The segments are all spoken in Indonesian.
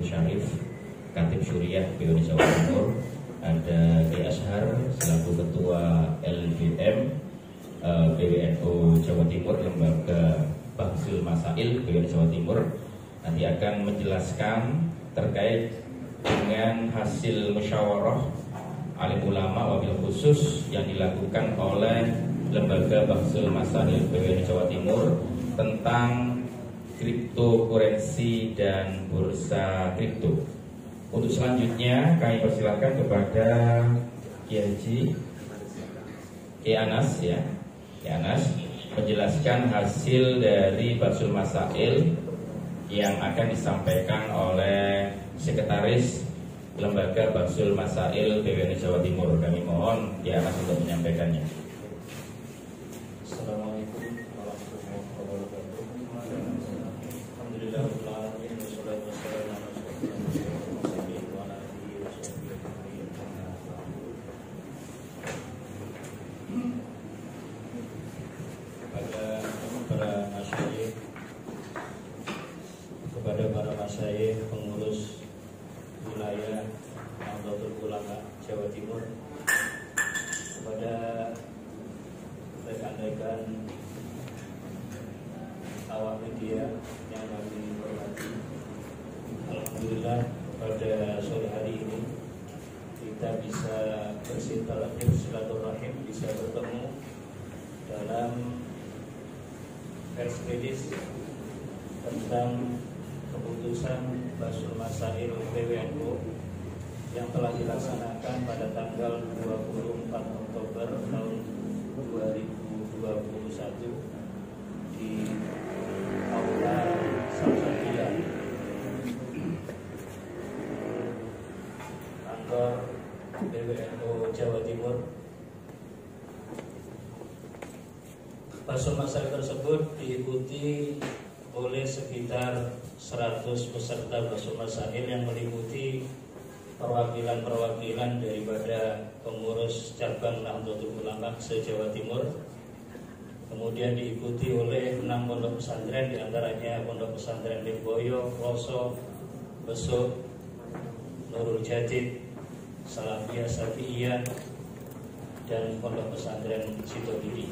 Syarif, Katib Syuriah BUN Jawa Timur, ada Kiai Ashar selaku Ketua LBM PWNU Jawa Timur, Lembaga Bahsul Masail BUN Jawa Timur, nanti akan menjelaskan terkait dengan hasil musyawarah alim ulama wabil khusus yang dilakukan oleh Lembaga Bahsul Masail BUN Jawa Timur tentang kriptokurensi dan bursa kripto. Untuk selanjutnya kami persilahkan kepada Kiai Anas menjelaskan hasil dari Bahsul Masail yang akan disampaikan oleh Sekretaris Lembaga Bahsul Masail BUN Jawa Timur. Kami mohon Kiai Anas untuk menyampaikannya. Assalamualaikum warahmatullahi wabarakatuh. Alhamdulillahirrahmanirrahim. Wassalatu wassalamu ala rasulillah wa ala alihi wa sahbihi ajma'in. Kepada para masyayikh pengurus wilayah Nahdlatul Ulama Jawa Timur, kepada rekan-rekan awak media yang kami hormati, alhamdulillah pada sore hari ini kita bisa bersilaturahim, bisa bertemu dalam press release tentang keputusan Bahsul Masail PWNU yang telah dilaksanakan pada tanggal 24 Oktober tahun 2021 di Aula Salsabila, kantor PWNU Jawa Timur. Bahsul Masail tersebut diikuti oleh sekitar 100 peserta Bahsul Masail yang meliputi perwakilan-perwakilan daripada pengurus cabang Nahdlatul Ulama se-Jawa Timur. Kemudian diikuti oleh 6 pondok pesantren, diantaranya Pondok Pesantren Lirboyo, Ploso, Besuk, Nurul Jadid, Salafiyah Syafi'iyah, dan Pondok Pesantren Sitogiri.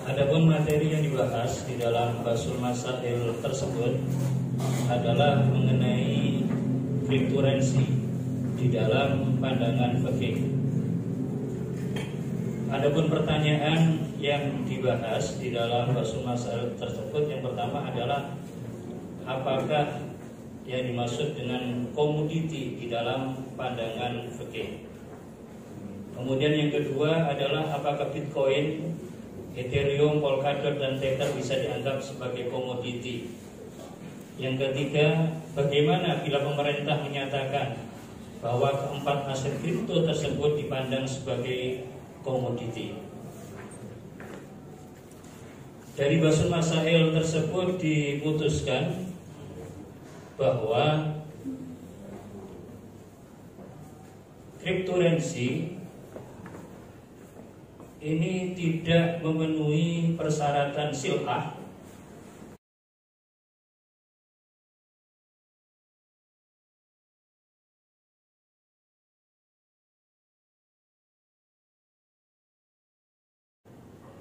Adapun materi yang dibahas di dalam Bahsul Masail tersebut adalah mengenai kriptokurensi di dalam pandangan fikih. Adapun pertanyaan yang dibahas di dalam Bahsul Masail tersebut, yang pertama adalah apakah yang dimaksud dengan komoditi di dalam pandangan fikih. Kemudian yang kedua adalah apakah Bitcoin, Ethereum, Polkadot, dan Tether bisa dianggap sebagai komoditi. Yang ketiga, bagaimana bila pemerintah menyatakan bahwa keempat aset kripto tersebut dipandang sebagai komoditi. Dari Bahsul Masail tersebut diputuskan bahwa kriptokurensi ini tidak memenuhi persyaratan sil'ah,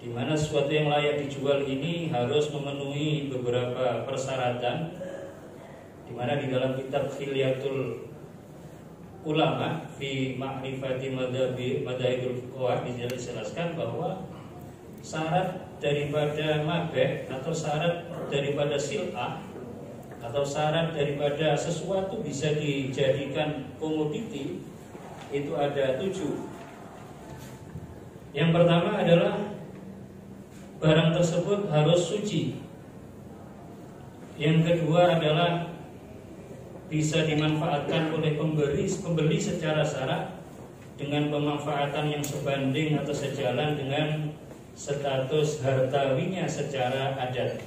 di mana sesuatu yang layak dijual ini harus memenuhi beberapa persyaratan, di mana di dalam kitab Khilyatul Ulama fi ma'rifati madhabul fuqaha dijelaskan bahwa syarat daripada mabeh atau syarat daripada sil'ah atau syarat daripada sesuatu bisa dijadikan komoditi itu ada 7. Yang pertama adalah barang tersebut harus suci. Yang kedua adalah bisa dimanfaatkan oleh pembeli secara syarat dengan pemanfaatan yang sebanding atau sejalan dengan status hartawinya secara adat.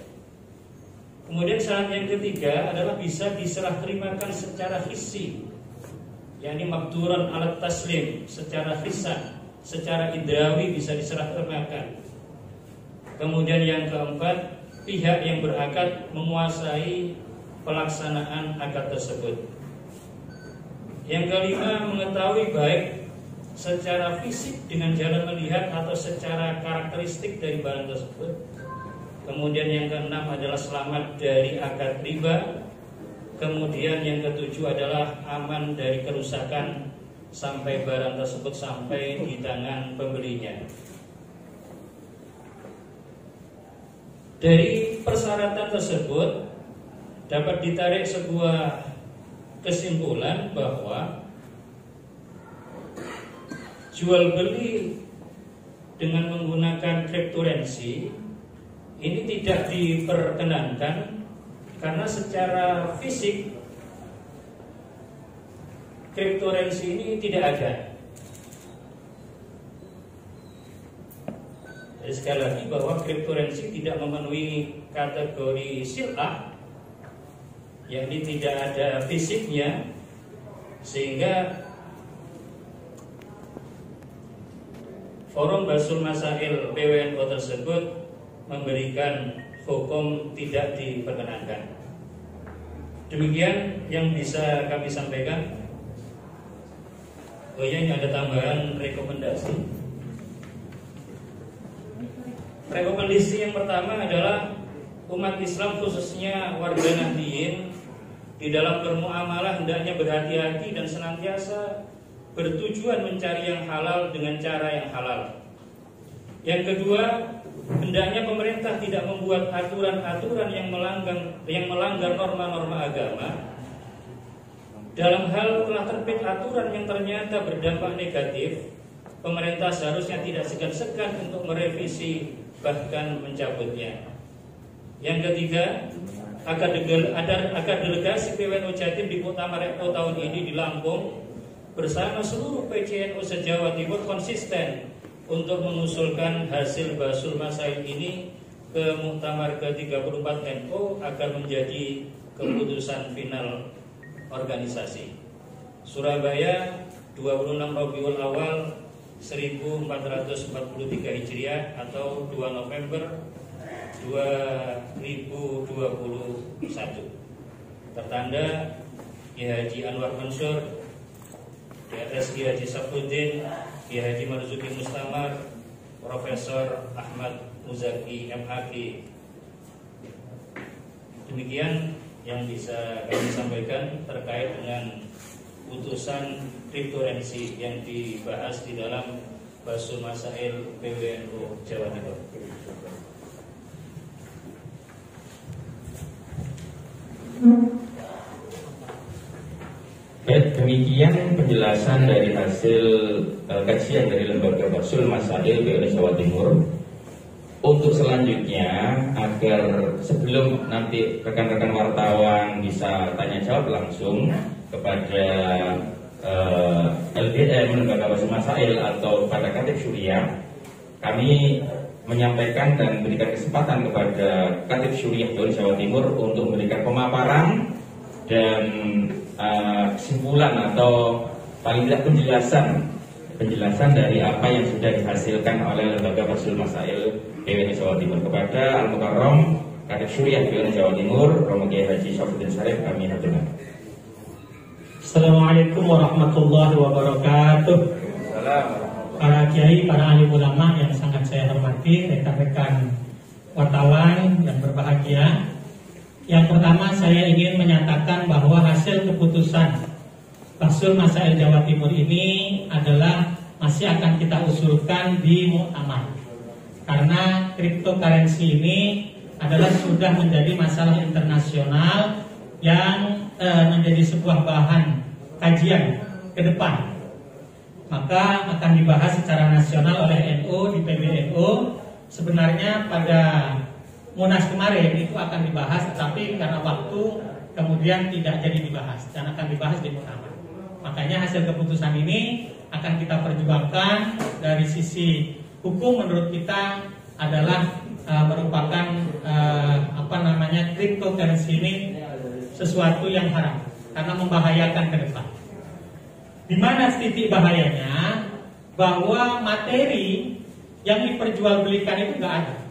Kemudian syarat yang ketiga adalah bisa diserah terimakan secara hissi, yakni maqduran alat taslim, secara hissan, secara indrawi bisa diserah terimakan. Kemudian yang keempat, pihak yang berakad menguasai pelaksanaan akad tersebut. Yang kelima, mengetahui baik secara fisik dengan jalan melihat atau secara karakteristik dari barang tersebut. Kemudian yang keenam adalah selamat dari akad riba. Kemudian yang ketujuh adalah aman dari kerusakan sampai barang tersebut sampai di tangan pembelinya. Dari persyaratan tersebut dapat ditarik sebuah kesimpulan bahwa jual beli dengan menggunakan cryptocurrency ini tidak diperkenankan karena secara fisik cryptocurrency ini tidak ada. Jadi sekali lagi bahwa cryptocurrency tidak memenuhi kategori sil'ah, yakni tidak ada fisiknya, sehingga Forum Basul Masail PWNU tersebut memberikan hukum tidak diperkenankan. Demikian yang bisa kami sampaikan. Oh ya, ini ada tambahan rekomendasi. Rekomendasi yang pertama adalah umat Islam khususnya warga Nahdliyin di dalam bermuamalah hendaknya berhati-hati dan senantiasa bertujuan mencari yang halal dengan cara yang halal. Yang kedua, hendaknya pemerintah tidak membuat aturan-aturan yang melanggar norma-norma agama. Dalam hal telah terbit aturan yang ternyata berdampak negatif, pemerintah seharusnya tidak segan-segan untuk merevisi bahkan mencabutnya. Yang ketiga, agar delegasi PWNU Jatim di Muktamar NU tahun ini di Lampung bersama seluruh PCNU se-Jawa Timur konsisten untuk mengusulkan hasil Basul Masail ini ke Muktamar ke-34 NU agar menjadi keputusan final organisasi. Surabaya, 26 Rabiul Awal 1443 Hijriah atau 2 November 2021. Tertanda Kiai Haji Anwar Mansur, di atas Kiai Haji Safuddin, Kiai Haji Marzuki Mustamar, Profesor Ahmad Muzaki MHQ. Demikian yang bisa kami sampaikan terkait dengan putusan cryptocurrency yang dibahas di dalam Basul Masail PWNU Jawa Timur. Baik, demikian penjelasan dari hasil kajian dari Lembaga Basul Masail PWNU Jawa Timur. Untuk selanjutnya, agar sebelum nanti rekan-rekan wartawan bisa tanya jawab langsung kepada LDM Lembaga Basul Masail atau pada Katib Syuriah, kami menyampaikan dan memberikan kesempatan kepada Katib Syuriah Jawa Timur untuk memberikan pemaparan dan kesimpulan atau paling tidak penjelasan dari apa yang sudah dihasilkan oleh Lembaga Basul Masail PWNU Jawa Timur. Kepada Al-Mukarram Katib Syuriah PWNU Jawa Timur, Romo Kiai Haji Safuddin Syarif, kami haturkan. Assalamualaikum warahmatullahi wabarakatuh. Para kiai, para alim ulama yang sangat saya hormati, rekan-rekan wartawan yang berbahagia. Yang pertama, saya ingin menyatakan bahwa hasil keputusan Basul Masail Jawa Timur ini adalah masih akan kita usulkan di Muktamar. Karena cryptocurrency ini adalah sudah menjadi masalah internasional yang menjadi sebuah bahan kajian ke depan. Maka akan dibahas secara nasional oleh NU di PBNU. Sebenarnya pada Munas kemarin itu akan dibahas, tetapi karena waktu kemudian tidak jadi dibahas dan akan dibahas di Muktamar. Makanya hasil keputusan ini akan kita perjuangkan. Dari sisi hukum, menurut kita adalah merupakan cryptocurrency ini sesuatu yang haram karena membahayakan ke depan. Di mana titik bahayanya? Bahwa materi yang diperjualbelikan itu nggak ada.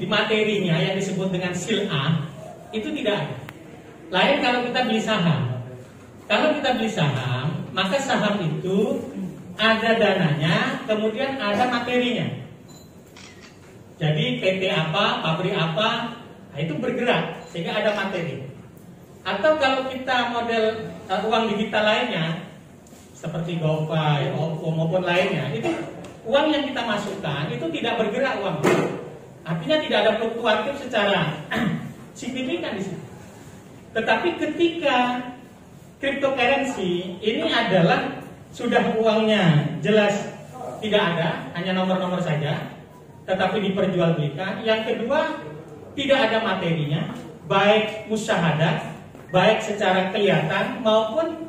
Di materinya yang disebut dengan sil'ah itu tidak ada. Lain kalau kita beli saham. Kalau kita beli saham, maka saham itu ada dananya, kemudian ada materinya. Jadi PT apa, pabrik apa, nah itu bergerak sehingga ada materi. Atau kalau kita model uang digital lainnya seperti GoPay, OVO maupun lainnya, itu uang yang kita masukkan itu tidak bergerak uang. Artinya tidak ada fluktuatif secara signifikan di situ. Tetapi ketika cryptocurrency ini adalah sudah uangnya jelas tidak ada, hanya nomor-nomor saja, tetapi diperjualbelikan. Yang kedua, tidak ada materinya, baik musyahadah, baik secara kelihatan maupun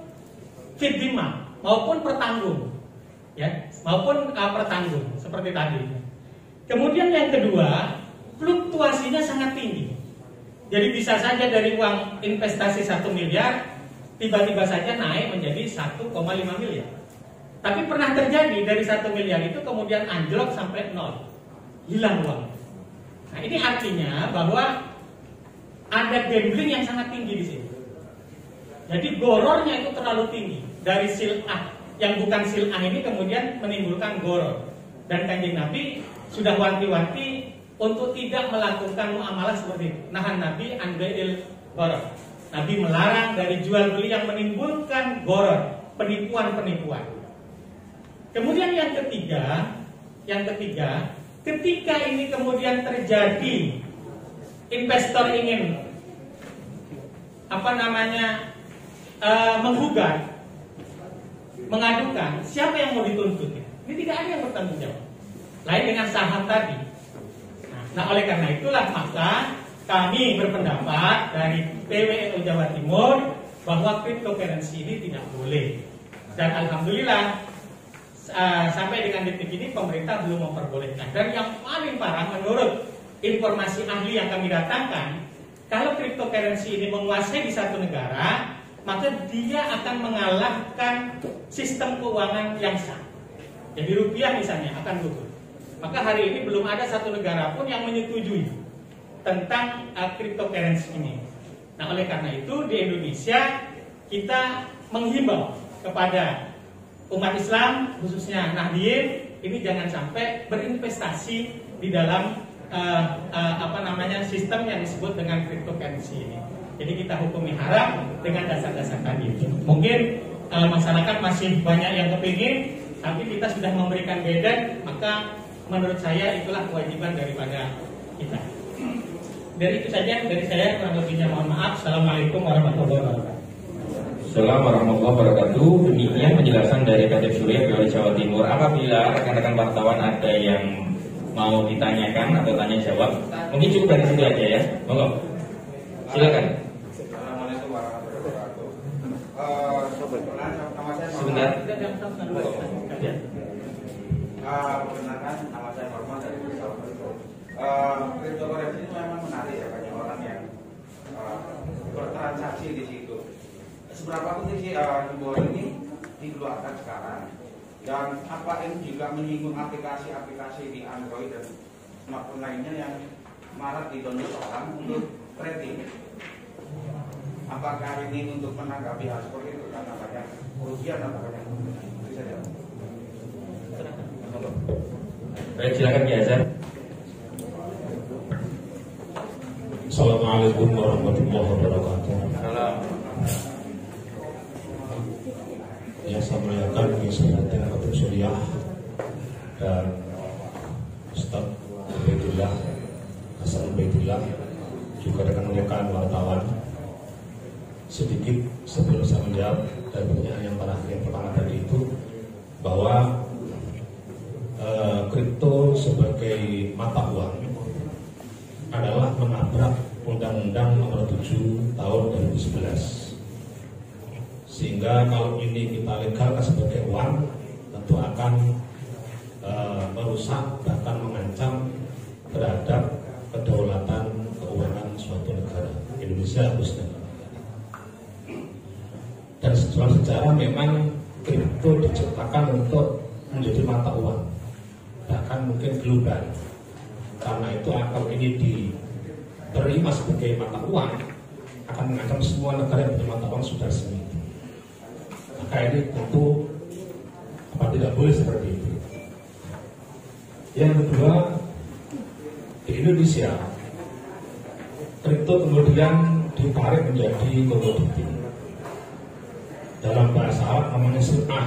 fit demand, maupun pertanggung, ya, maupun pertanggung seperti tadi. Kemudian yang kedua, fluktuasinya sangat tinggi. Jadi bisa saja dari uang investasi 1 miliar tiba-tiba saja naik menjadi 1,5 miliar. Tapi pernah terjadi dari 1 miliar itu kemudian anjlok sampai 0, hilang uang. Nah ini artinya bahwa ada gambling yang sangat tinggi di sini. Jadi gorornya itu terlalu tinggi. Dari sil'ah yang bukan sil'ah ini kemudian menimbulkan goror. Dan Kanjeng Nabi sudah wanti-wanti untuk tidak melakukan muamalah seperti itu. Nahan Nabi an bai'il goror. Nabi melarang dari jual beli yang menimbulkan goror, penipuan-penipuan. Kemudian yang ketiga, ketika ini kemudian terjadi investor ingin menggugat, mengadukan, siapa yang mau dituntut? Ini tidak ada yang bertanggung jawab. Lain dengan saham tadi. Nah, oleh karena itulah maka kami berpendapat dari PWNU Jawa Timur bahwa cryptocurrency ini tidak boleh. Dan alhamdulillah sampai dengan detik ini pemerintah belum memperbolehkan. Dan yang paling parah menurut informasi ahli yang kami datangkan, kalau cryptocurrency ini menguasai di satu negara, maka dia akan mengalahkan sistem keuangan yang sah. Jadi rupiah misalnya akan gugur. Maka hari ini belum ada satu negara pun yang menyetujui tentang cryptocurrency ini. Nah oleh karena itu di Indonesia kita menghimbau kepada umat Islam khususnya Nahdien ini jangan sampai berinvestasi di dalam sistem yang disebut dengan cryptocurrency ini. Jadi kita hukumi haram dengan dasar-dasar tadi. Mungkin masyarakat masih banyak yang kepingin, tapi kita sudah memberikan guidance, maka menurut saya itulah kewajiban daripada kita. Dari itu saja dari saya, kurang lebihnya mohon maaf. Assalamualaikum warahmatullahi wabarakatuh. Assalamualaikum warahmatullahi wabarakatuh. Demikian penjelasan dari Khatib Suriah Jawa Jawa Timur. Apabila rekan-rekan wartawan ada yang mau ditanyakan atau tanya jawab, mungkin cukup dari situ aja ya. Monggo. Silakan. Assalamualaikum warahmatullahi wabarakatuh. Nama saya Sebentar. Perkenalkan, nama saya Norman dari Pesawat. Cryptocurrency itu memang menarik ya, banyak orang yang bertransaksi di situ. Seberapa penting sih himbauan ini dikeluarkan sekarang? Dan apa ini juga menyinggung aplikasi-aplikasi di Android dan smartphone lainnya yang marak di-download orang untuk trading? Apakah ini untuk menanggapi hal seperti itu karena banyak kerugian atau banyak bisa jawab? Baik, silakan Ki Azhar. Assalamualaikum warahmatullahi wabarakatuh. Salam. Ya, saya muliakan Ki Sayyidina Khatib Suriah dan Ustaz Ubaidillah Hasan Ubaidillah, juga rekan rekan wartawan. Sedikit sebelum saya menjawab dari pertanyaan yang pertama tadi itu, bahwa kripto sebagai mata uang adalah menabrak Undang-Undang Nomor 7 Tahun 2011. Sehingga kalau ini kita legalkan sebagai uang, tentu akan merusak bahkan mengancam terhadap kedaulatan keuangan suatu negara, Indonesia khususnya. Dan dalam sejarah memang kripto diciptakan untuk menjadi mata uang, bahkan mungkin global. Karena itu kalau ini diterima sebagai mata uang, akan mengancam semua negara yang punya mata uang sudah resmi. Maka ini tentu tidak boleh seperti itu. Yang kedua, di Indonesia kripto kemudian ditarik menjadi komoditi. Dalam bahasa Arab namanya sil'ah,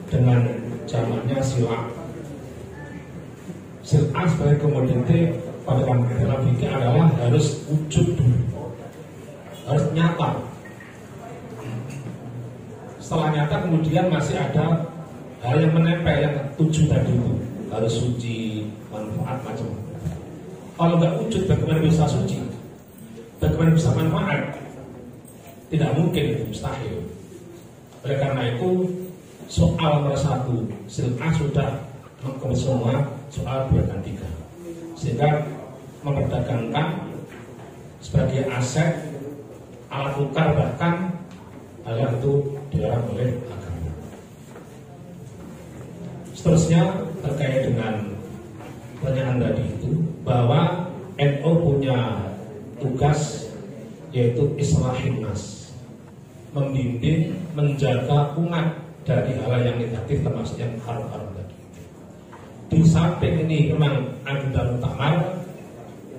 dengan jamaknya sil'ah. Sil'ah sebagai komoditi pada dalam fikih adalah harus wujud dulu, harus nyata. Setelah nyata kemudian masih ada hal yang menempel, yang 7 tadi itu harus suci, manfaat, macam. Kalau nggak wujud, bagaimana bisa suci? Bagaimana bisa manfaat? Tidak mungkin, mustahil. Oleh karena itu, soal nomor 1 sil'ah sudah mengkomplit semua soal 2 dan 3, sehingga memperdagangkan sebagai aset, alat tukar, bahkan hal yang itu dilarang oleh agama. Seterusnya terkait dengan pertanyaan tadi itu, bahwa NU punya tugas yaitu islahin nas, membimbing, menjaga umat dari hal yang negatif, termasuk yang haram-haram tadi. Di samping ini memang agenda muktamar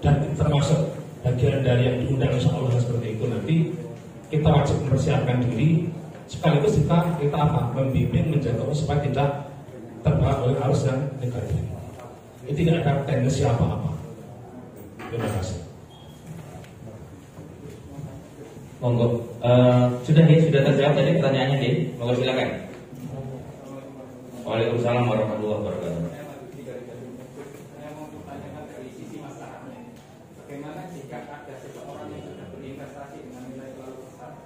dan termasuk bagian dari yang diundang insya Allah seperti itu, nanti kita wajib mempersiapkan diri, sekaligus kita apa? Membimbing, menjaga supaya tidak terbawa oleh arus yang negatif. Ini tidak ada tendensi apa-apa. Terima kasih. Monggo, sudah terjawab tadi pertanyaannya nih. Monggo silakan. Waalaikumsalam warahmatullahi wabarakatuh. Saya mau bertanyakan dari sisi masyarakatnya. Bagaimana jika ada seseorang yang sudah berinvestasi dengan nilai terlalu besar?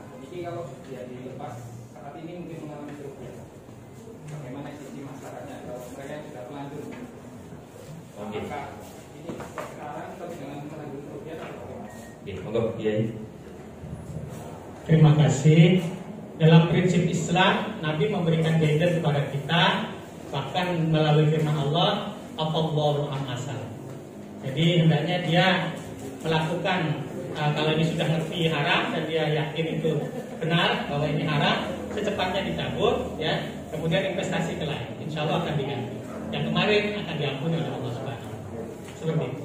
Nah, ini kalau dia dilepas saat ini mungkin mengalami kerugian. Bagaimana sisi masyarakatnya kalau mereka yang sudah pelanjur? Maka ini sekarang atau dengan melanjut kerugian atau bagaimana? Monggo, Kiai. Terima kasih. Dalam prinsip Islam, Nabi memberikan guidance kepada kita, bahkan melalui firman Allah, "Afallahu am-asal." Jadi hendaknya dia melakukan, kalau ini sudah ngerti haram dan dia yakin itu benar bahwa ini haram, secepatnya dicabut, ya. Kemudian investasi ke lain, insya Allah akan diganti. Yang kemarin akan diampuni oleh Allah Subhanahu. Seperti itu.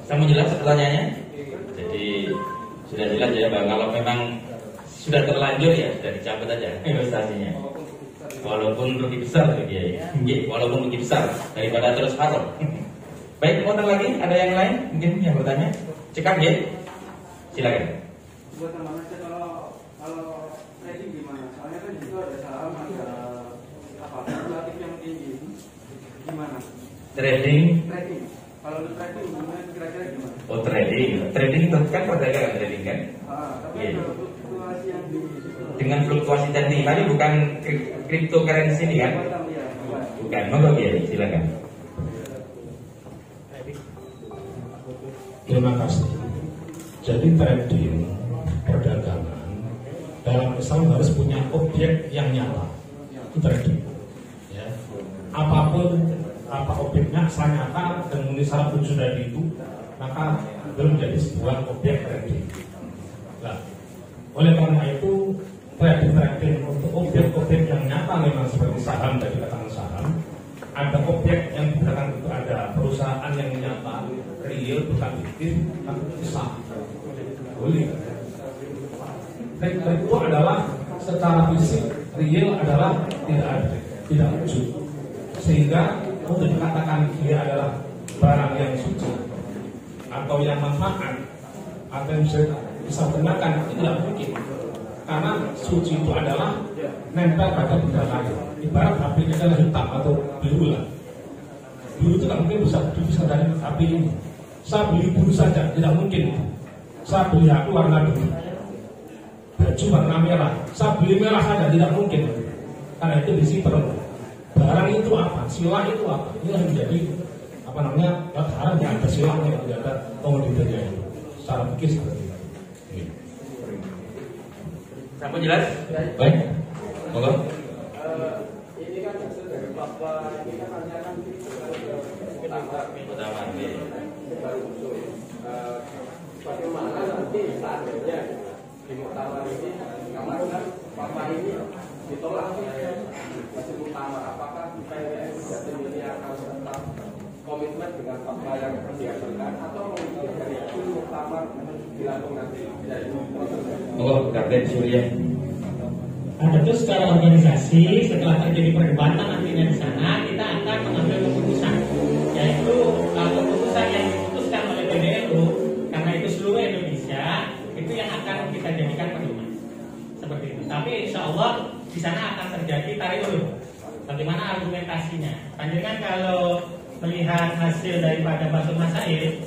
Kamu jelas pertanyaannya? Jadi sudah jelas ya bahwa kalau memang sudah terlanjur ya sudah dicabut aja investasinya, walaupun rugi besar gitu ya. Walaupun rugi besar daripada terus haram. Baik, mau lagi ada yang lain mungkin yang bertanya? Cekap ya, silakan. Buat tambahan aja, kalau trading gimana? Soalnya kan itu ada saham, ada apa? Relatif yang tinggi. Gimana? Trading. Kalau untuk trading gimana? Kira-kira gimana? Oh, trading itu kan perdagangan trading kan? Tapi ada fluktuasi yang tinggi. Dengan fluktuasi tadi bukan cryptocurrency ini kan? Bukan. Monggo ya, silakan. Terima kasih. Jadi trading, perdagangan dalam Islam harus punya objek yang nyata. Itu trading. Ya. Apapun apa objeknya nyata dan memenuhi syarat wujud dari itu, maka belum menjadi sebuah objek trading. Nah, oleh karena itu trading untuk objek-objek yang nyata memang seperti saham, dari katakan saham, ada objek yang digunakan itu, ada perusahaan yang nyata, real, bukan fiktif, tapi sah. Boleh. Trading itu adalah secara fisik real adalah tidak ada, tidak wujud, sehingga untuk dikatakan dia adalah barang yang suci atau yang manfaat atau yang bisa digunakan, itu tidak mungkin. Karena suci itu adalah nempel pada benda lain. Ibarat api itu adalah hitam atau biru lah. Biru itu tidak mungkin bisa dari api ini. Saya beli biru saja, tidak mungkin. Saya beli api warna biru, baju warna merah, saya beli merah saja, tidak mungkin. Karena itu disimpan. Barang itu apa? Sila itu apa? Ini yang menjadi haram, yang ada silanya, tidak ada komoditasnya itu. Secara pikir seperti itu. Kamu jelas? Baik. Monggo. Ini kan hasil dari fatwa, ini kan hanya kan Utama. baru usul. Bagaimana seandainya di muktamar ini kemarin kan fatwa ini ditolak masih muktamar, apakah PWN Jatim ini akan tetap komitmen dengan fatwa yang dihasilkan atau mungkin dari hasil muktamar dilakukan nanti? Kapten Surya. Tentu secara organisasi setelah terjadi perdebatan nantinya di sana kita akan mengambil keputusan, yaitu keputusan yang diputuskan oleh PBNU karena itu seluruh Indonesia itu yang akan kita jadikan pedoman seperti itu. Tapi insya Allah di sana akan terjadi tarik ulur. Bagaimana argumentasinya? Panjenengan kalau melihat hasil daripada Basul Masail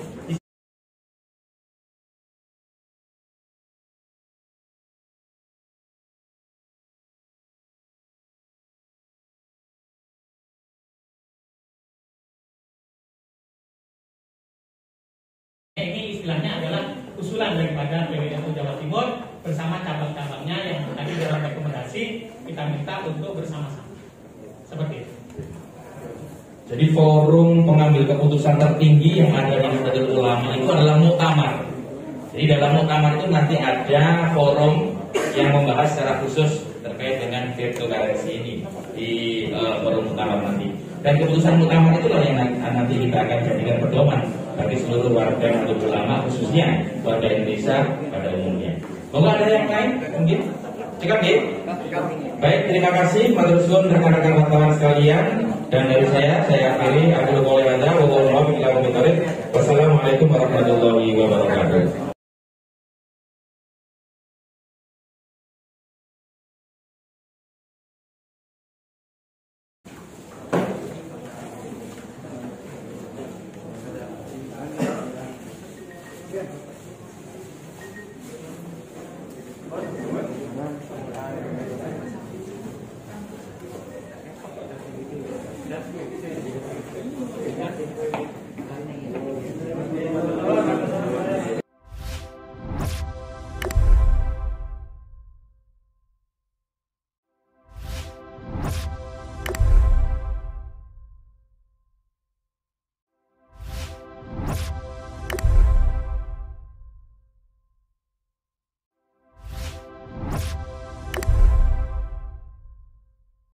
ini istilahnya adalah usulan daripada PWNU Jawa Timur bersama cabang-cabangnya yang tadi dalam rekomendasi kita minta untuk bersama-sama seperti itu. Jadi forum pengambil keputusan tertinggi yang ada di Nahdlatul Ulama itu adalah muktamar. Jadi dalam muktamar itu nanti ada forum yang membahas secara khusus terkait dengan cryptocurrency ini di forum muktamar nanti. Dan keputusan muktamar itulah yang nanti kita akan jadikan pedoman bagi seluruh warga Nahdlatul Ulama, khususnya warga Indonesia pada umumnya. Moga ada yang lain mungkin? Cukup ya? Baik, terima kasih matur suwun rekan-rekan wartawan sekalian, dan dari saya akhiri aku qouli hadza wa qul Wassalamualaikum warahmatullahi wabarakatuh.